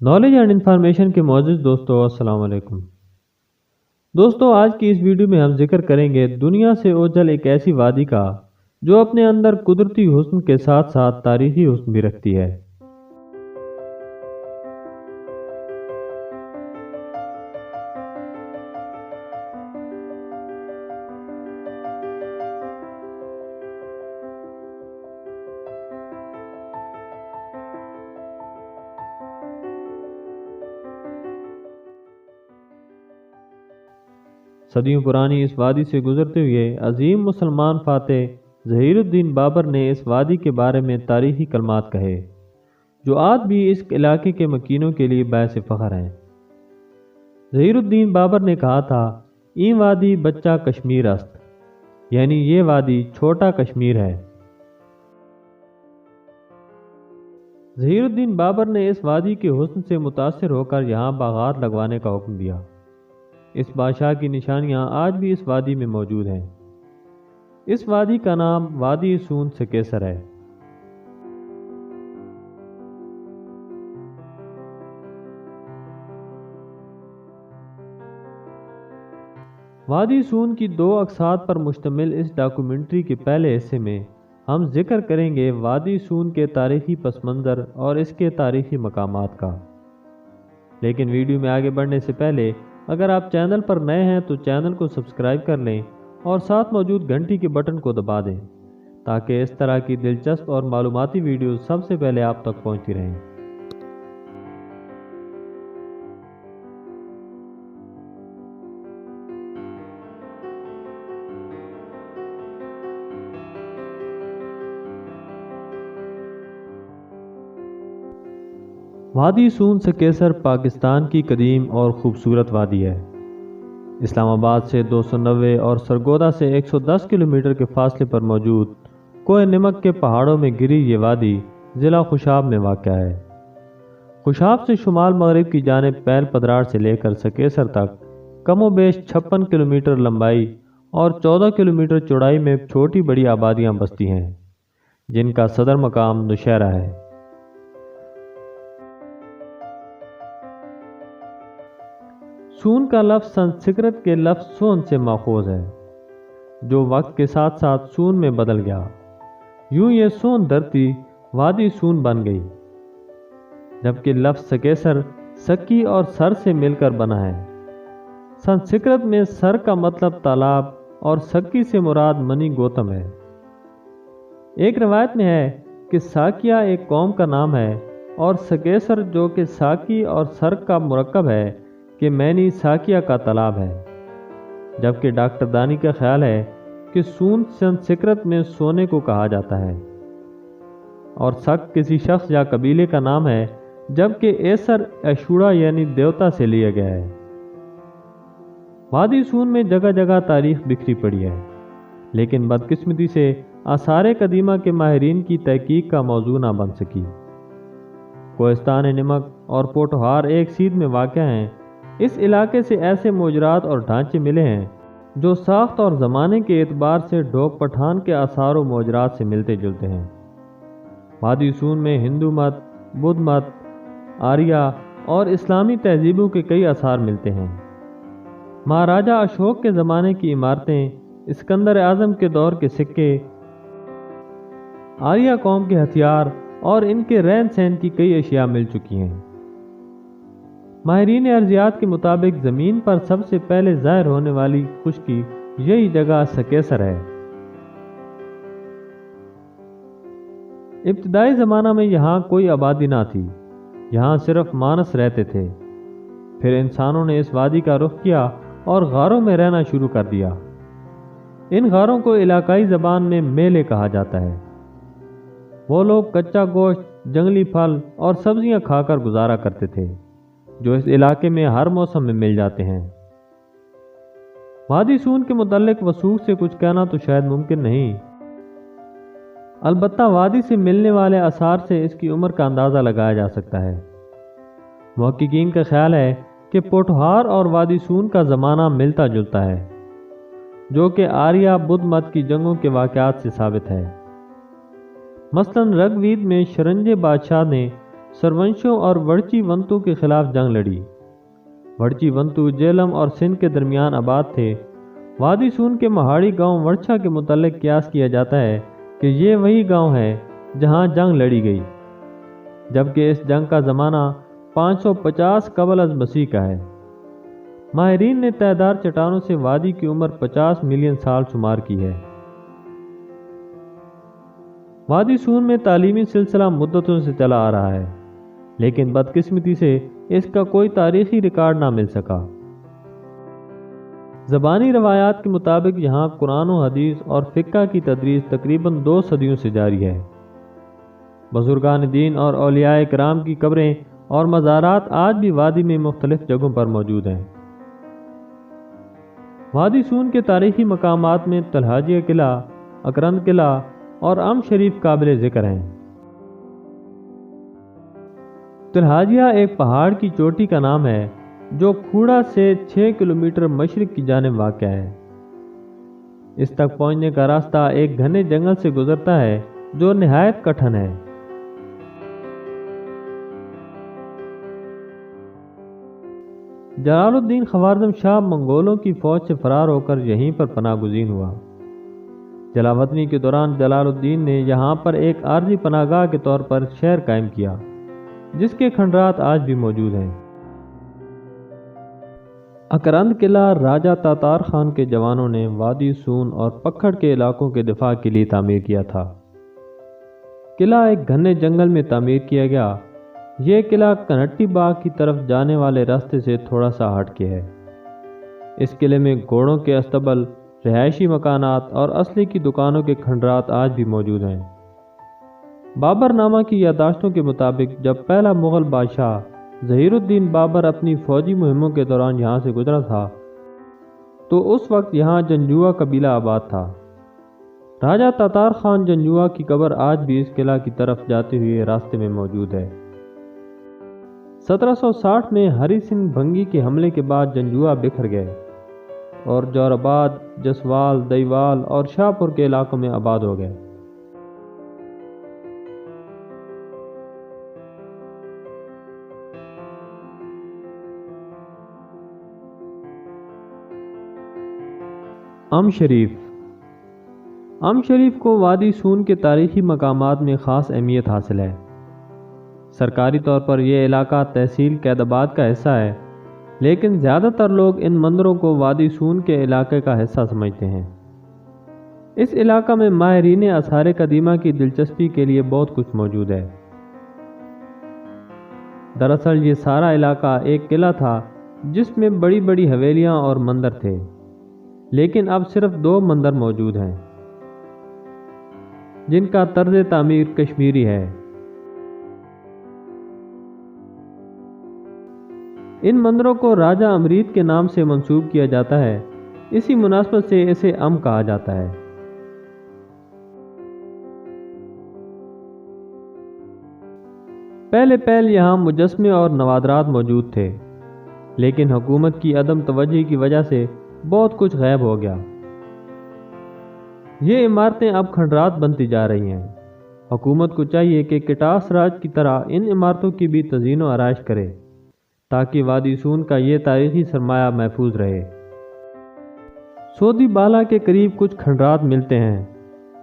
Knowledge and information کے معزز دوستو السلام علیکم۔ دوستو آج کی اس ویڈیو میں ہم ذکر کریں گے دنیا سے اوجھل ایک ایسی وادی کا جو اپنے اندر قدرتی حسن کے ساتھ ساتھ تاریخی حسن بھی رکھتی ہے۔ صدیوں پرانی اس وادی سے گزرتے ہوئے عظیم مسلمان فاتح ظہیر الدین بابر نے اس وادی کے بارے میں تاریخی کلمات کہے جو آج بھی اس علاقے کے مکینوں کے لیے باعث فخر ہیں۔ ظہیر الدین بابر نے کہا تھا، این وادی بچہ کشمیر است، یعنی یہ وادی چھوٹا کشمیر ہے۔ ظہیر الدین بابر نے اس وادی کے حسن سے متاثر ہو کر یہاں باغات لگوانے کا حکم دیا۔ اس بادشاہ کی نشانیاں آج بھی اس وادی میں موجود ہیں۔ اس وادی کا نام وادی سون سکیسر ہے۔ وادی سون کی 2 اقساط پر مشتمل اس ڈاکومنٹری کے پہلے حصے میں ہم ذکر کریں گے وادی سون کے تاریخی پس منظر اور اس کے تاریخی مقامات کا۔ لیکن ویڈیو میں آگے بڑھنے سے پہلے اگر آپ چینل پر نئے ہیں تو چینل کو سبسکرائب کر لیں اور ساتھ موجود گھنٹی کے بٹن کو دبا دیں تاکہ اس طرح کی دلچسپ اور معلوماتی ویڈیوز سب سے پہلے آپ تک پہنچتی رہیں۔ وادی سون سکیسر پاکستان کی قدیم اور خوبصورت وادی ہے۔ اسلام آباد سے 290 اور سرگودا سے 110 کلومیٹر کے فاصلے پر موجود کوہ نمک کے پہاڑوں میں گری یہ وادی ضلع خوشاب میں واقع ہے۔ خوشاب سے شمال مغرب کی جانب پیل پدراڑ سے لے کر سکیسر تک کم و بیش 56 کلومیٹر لمبائی اور 14 کلومیٹر چوڑائی میں چھوٹی بڑی آبادیاں بستی ہیں جن کا صدر مقام نوشہرہ ہے۔ سون کا لفظ سنسکرت کے لفظ سون سے ماخوذ ہے جو وقت کے ساتھ ساتھ سون میں بدل گیا۔ یوں یہ سون دھرتی وادی سون بن گئی، جبکہ لفظ سکیسر سکی اور سر سے مل کر بنا ہے۔ سنسکرت میں سر کا مطلب تالاب اور سکی سے مراد منی گوتم ہے۔ ایک روایت میں ہے کہ ساکیا ایک قوم کا نام ہے اور سکیسر جو کہ ساکی اور سر کا مرکب ہے کہ مینی ساکیا کا تالاب ہے، جبکہ ڈاکٹر دانی کا خیال ہے کہ سون سنسکرت میں سونے کو کہا جاتا ہے اور سک کسی شخص یا قبیلے کا نام ہے، جبکہ ایسر ایشوڑا یعنی دیوتا سے لیا گیا ہے۔ وادی سون میں جگہ جگہ تاریخ بکھری پڑی ہے، لیکن بدقسمتی سے آثار قدیمہ کے ماہرین کی تحقیق کا موضوع نہ بن سکی۔ کوہستان نمک اور پوٹھوہار ایک سیدھ میں واقع ہیں۔ اس علاقے سے ایسے موجرات اور ڈھانچے ملے ہیں جو ساخت اور زمانے کے اعتبار سے ڈھوک پٹھان کے آثار و موجرات سے ملتے جلتے ہیں۔ وادی سون میں ہندو مت، بدھ مت، آریہ اور اسلامی تہذیبوں کے کئی آثار ملتے ہیں۔ مہاراجہ اشوک کے زمانے کی عمارتیں، اسکندر اعظم کے دور کے سکے، آریہ قوم کے ہتھیار اور ان کے رہن سہن کی کئی اشیاء مل چکی ہیں۔ ماہرین ارضیات کے مطابق زمین پر سب سے پہلے ظاہر ہونے والی خشکی یہی جگہ سکیسر ہے۔ ابتدائی زمانہ میں یہاں کوئی آبادی نہ تھی، یہاں صرف مانس رہتے تھے۔ پھر انسانوں نے اس وادی کا رخ کیا اور غاروں میں رہنا شروع کر دیا۔ ان غاروں کو علاقائی زبان میں میلے کہا جاتا ہے۔ وہ لوگ کچا گوشت، جنگلی پھل اور سبزیاں کھا کر گزارا کرتے تھے جو اس علاقے میں ہر موسم میں مل جاتے ہیں۔ وادی سون کے متعلق وثوق سے کچھ کہنا تو شاید ممکن نہیں، البتہ وادی سے ملنے والے آثار سے اس کی عمر کا اندازہ لگایا جا سکتا ہے۔ محققین کا خیال ہے کہ پوٹھوہار اور وادی سون کا زمانہ ملتا جلتا ہے، جو کہ آریہ بدھ مت کی جنگوں کے واقعات سے ثابت ہے۔ مثلاً رگ وید میں شرنجے بادشاہ نے سرونشوں اور وڑچی ونتو کے خلاف جنگ لڑی۔ وڑچی ونتو جیلم اور سندھ کے درمیان آباد تھے۔ وادی سون کے مہاڑی گاؤں ورچھا کے متعلق قیاس کیا جاتا ہے کہ یہ وہی گاؤں ہے جہاں جنگ لڑی گئی، جبکہ اس جنگ کا زمانہ 550 قبل از مسیح کا ہے۔ ماہرین نے تعداد چٹانوں سے وادی کی عمر 50 ملین سال شمار کی ہے۔ وادی سون میں تعلیمی سلسلہ مدتوں سے چلا آ رہا ہے، لیکن بدقسمتی سے اس کا کوئی تاریخی ریکارڈ نہ مل سکا۔ زبانی روایات کے مطابق یہاں قرآن و حدیث اور فقہ کی تدریس تقریباً 2 صدیوں سے جاری ہے۔ بزرگان دین اور اولیاء کرام کی قبریں اور مزارات آج بھی وادی میں مختلف جگہوں پر موجود ہیں۔ وادی سون کے تاریخی مقامات میں تلحاجیہ قلعہ، اکرند قلعہ اور ام شریف قابل ذکر ہیں۔ تلحاجیہ ایک پہاڑ کی چوٹی کا نام ہے جو کھوڑا سے 6 کلومیٹر مشرق کی جانب واقع ہے۔ اس تک پہنچنے کا راستہ ایک گھنے جنگل سے گزرتا ہے جو نہایت کٹھن ہے۔ جلال الدین خوارزم شاہ منگولوں کی فوج سے فرار ہو کر یہیں پر پناہ گزین ہوا۔ جلاوطنی کے دوران جلال الدین نے یہاں پر ایک عارضی پناہ گاہ کے طور پر شہر قائم کیا، جس کے کھنڈرات آج بھی موجود ہیں۔ اکرند قلعہ راجہ تاتار خان کے جوانوں نے وادی سون اور پکھڑ کے علاقوں کے دفاع کے لیے تعمیر کیا تھا۔ قلعہ ایک گھنے جنگل میں تعمیر کیا گیا۔ یہ قلعہ کنٹی باغ کی طرف جانے والے راستے سے تھوڑا سا ہٹ کے ہے۔ اس قلعے میں گھوڑوں کے استبل، رہائشی مکانات اور اسلحے کی دکانوں کے کھنڈرات آج بھی موجود ہیں۔ بابر نامہ کی یادداشتوں کے مطابق جب پہلا مغل بادشاہ ظہیر الدین بابر اپنی فوجی مہموں کے دوران یہاں سے گزرا تھا تو اس وقت یہاں جنجوا قبیلہ آباد تھا۔ راجہ تاتار خان جنجوا کی قبر آج بھی اس قلعہ کی طرف جاتے ہوئے راستے میں موجود ہے۔ 1760 میں ہری سنگھ بھنگی کے حملے کے بعد جنجوا بکھر گئے اور جور آباد، جسوال، دیوال اور شاہ پور کے علاقوں میں آباد ہو گئے۔ ام شریف کو وادی سون کے تاریخی مقامات میں خاص اہمیت حاصل ہے۔ سرکاری طور پر یہ علاقہ تحصیل قیدآباد کا حصہ ہے، لیکن زیادہ تر لوگ ان مندروں کو وادی سون کے علاقے کا حصہ سمجھتے ہیں۔ اس علاقہ میں ماہرین آثار قدیمہ کی دلچسپی کے لیے بہت کچھ موجود ہے۔ دراصل یہ سارا علاقہ ایک قلعہ تھا جس میں بڑی بڑی حویلیاں اور مندر تھے، لیکن اب صرف 2 مندر موجود ہیں جن کا طرز تعمیر کشمیری ہے۔ ان مندروں کو راجہ امریت کے نام سے منسوب کیا جاتا ہے، اسی مناسبت سے اسے ام کہا جاتا ہے۔ پہلے یہاں مجسمے اور نوادرات موجود تھے، لیکن حکومت کی عدم توجہی کی وجہ سے بہت کچھ غائب ہو گیا۔ یہ عمارتیں اب کھنڈرات بنتی جا رہی ہیں۔ حکومت کو چاہیے کہ کٹاس راج کی طرح ان عمارتوں کی بھی تزئین و آرائش کرے تاکہ وادی سون کا یہ تاریخی سرمایہ محفوظ رہے۔ سودی بالا کے قریب کچھ کھنڈرات ملتے ہیں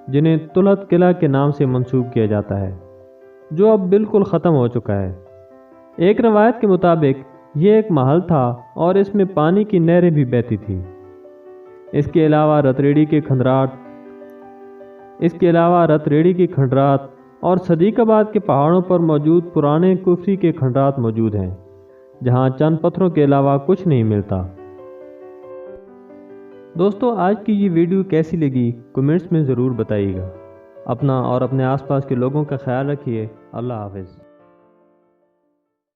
جنہیں تلت قلعہ کے نام سے منسوب کیا جاتا ہے، جو اب بالکل ختم ہو چکا ہے۔ ایک روایت کے مطابق یہ ایک محل تھا اور اس میں پانی کی نہریں بھی بہتی تھیں۔ اس کے علاوہ رتریڑی کے کھنڈرات اور صدیق آباد کے پہاڑوں پر موجود پرانے کفری کے کھنڈرات موجود ہیں، جہاں چند پتھروں کے علاوہ کچھ نہیں ملتا۔ دوستو، آج کی یہ ویڈیو کیسی لگی کمنٹس میں ضرور بتائیے گا۔ اپنا اور اپنے آس پاس کے لوگوں کا خیال رکھیے۔ اللہ حافظ۔